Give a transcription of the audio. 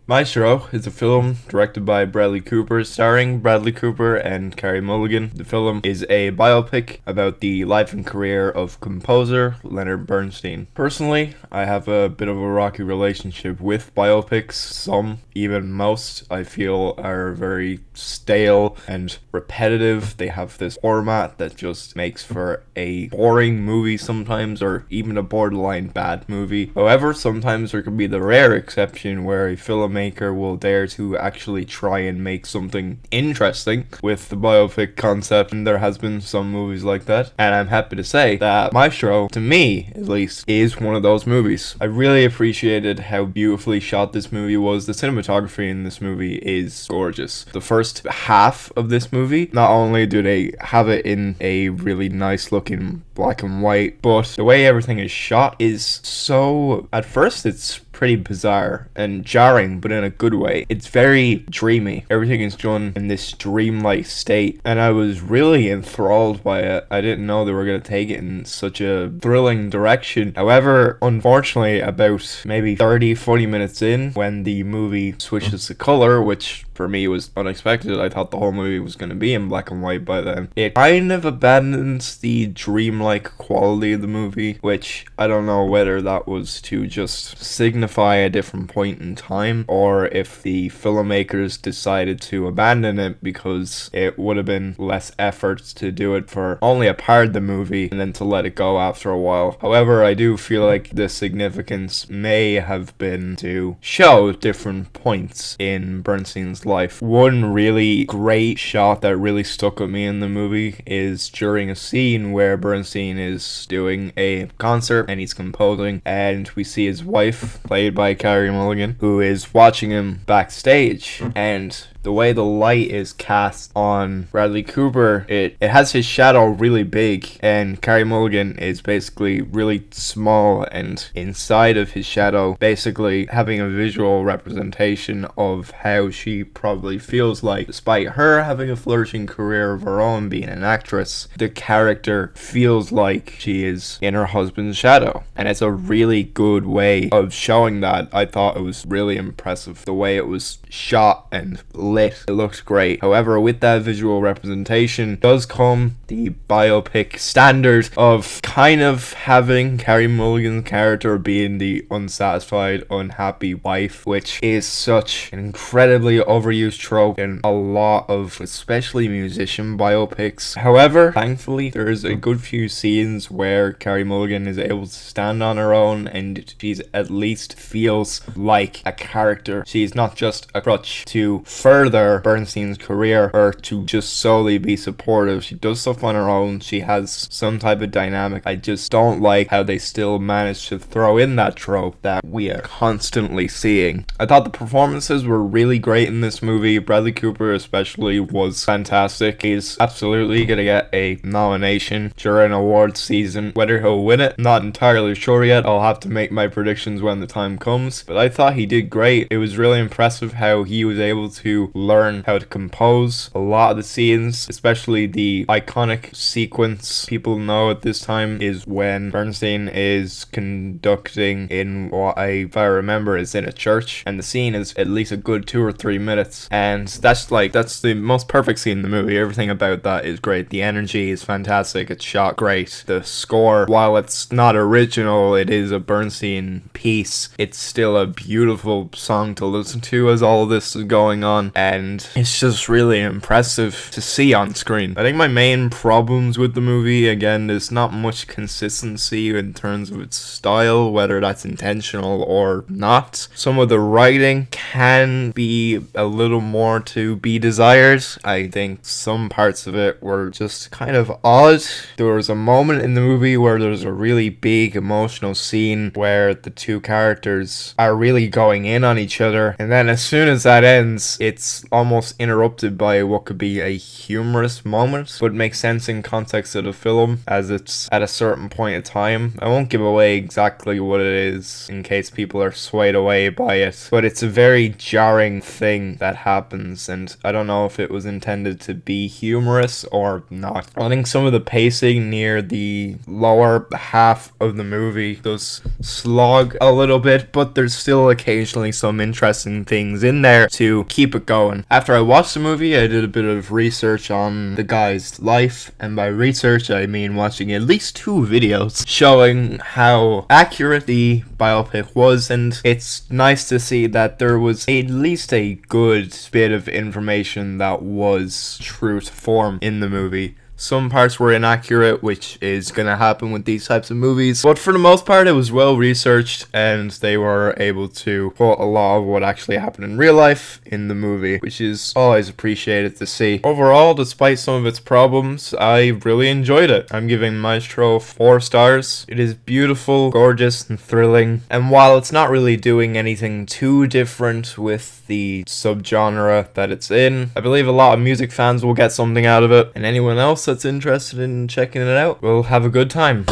Maestro is a film directed by Bradley Cooper, starring Bradley Cooper and Carey Mulligan. The film is a biopic about the life and career of composer Leonard Bernstein. Personally, I have a bit of a rocky relationship with biopics. Some, even most, I feel are very stale and repetitive. They have this format that just makes for a boring movie sometimes, or even a borderline bad movie. However, sometimes there can be the rare exception where a filmmaker will dare to actually try and make something interesting with the biopic concept, and there has been some movies like that, and I'm happy to say that Maestro, to me at least, is one of those movies. I really appreciated how beautifully shot this movie was. The cinematography in this movie is gorgeous. The first half of this movie, not only do they have it in a really nice looking black and white, but the way everything is shot is so, at first it's pretty bizarre and jarring, but in a good way. It's very dreamy. Everything is done in this dreamlike state, and I was really enthralled by it. I didn't know they were going to take it in such a thrilling direction. However, unfortunately, about maybe 30-40 minutes in, when the movie switches to color, which for me was unexpected, I thought the whole movie was going to be in black and white by then, it kind of abandons the dreamlike quality of the movie, which I don't know whether that was to just signify a different point in time, or if the filmmakers decided to abandon it because it would have been less effort to do it for only a part of the movie and then to let it go after a while. However, I do feel like the significance may have been to show different points in Bernstein's life. One really great shot that really stuck with me in the movie is during a scene where Bernstein is doing a concert and he's composing, and we see his wife, played by Carey Mulligan, who is watching him backstage, and the way the light is cast on Bradley Cooper, it has his shadow really big, and Carey Mulligan is basically really small, and inside of his shadow, basically having a visual representation of how she probably feels like, despite her having a flourishing career of her own, being an actress, the character feels like she is in her husband's shadow. And it's a really good way of showing that. I thought it was really impressive, the way it was shot and lit. It looked great. However, with that visual representation does come the biopic standard of kind of having Carey Mulligan's character being the unsatisfied, unhappy wife, which is such an incredibly overused trope in a lot of especially musician biopics. However, thankfully, there's a good few scenes where Carey Mulligan is able to stand on her own, and she's at least feels like a character. She's not just a crutch to further Bernstein's career or to just solely be supportive. She does stuff on her own. She has some type of dynamic. I just don't like how they still manage to throw in that trope that we are constantly seeing. I thought the performances were really great in this movie. Bradley Cooper especially was fantastic. He's absolutely gonna get a nomination during awards season. Whether he'll win it, not entirely sure yet. I'll have to make my predictions when the time comes, but I thought he did great. It was really impressive how he was able to learn how to compose a lot of the scenes, especially the iconic sequence people know at this time is when Bernstein is conducting in what if I remember is in a church, and the scene is at least a good 2 or 3 minutes, and that's the most perfect scene in the movie. Everything about that is great. The energy is fantastic. It's shot great. The score, while it's not original, it is a Bernstein piece. It's still a beautiful song to listen to as all of this is going on, and it's just really impressive to see on screen. I think my main problems with the movie, again, there's not much consistency in terms of its style, whether that's intentional or not. Some of the writing can be a little more to be desired. I think some parts of it were just kind of odd. There was a moment in the movie where there's a really big emotional scene where the two characters are really going in on each other, and then as soon as that ends, it's almost interrupted by what could be a humorous moment, but makes sense in context of the film as it's at a certain point in time. I won't give away exactly what it is in case people are swayed away by it, but it's a very very jarring thing that happens, and I don't know if it was intended to be humorous or not. I think some of the pacing near the lower half of the movie does slog a little bit, but there's still occasionally some interesting things in there to keep it going. After I watched the movie, I did a bit of research on the guy's life, and by research I mean watching at least 2 videos showing how accurate the biopic was, and it's nice to see that there was at least a good bit of information that was true to form in the movie. Some parts were inaccurate, which is going to happen with these types of movies, but for the most part it was well researched, and they were able to put a lot of what actually happened in real life in the movie, which is always appreciated to see. Overall, despite some of its problems, I really enjoyed it. I'm giving Maestro 4 stars. It is beautiful, gorgeous, and thrilling, and while it's not really doing anything too different with the subgenre that it's in, I believe a lot of music fans will get something out of it, and anyone else that's interested in checking it out will have a good time.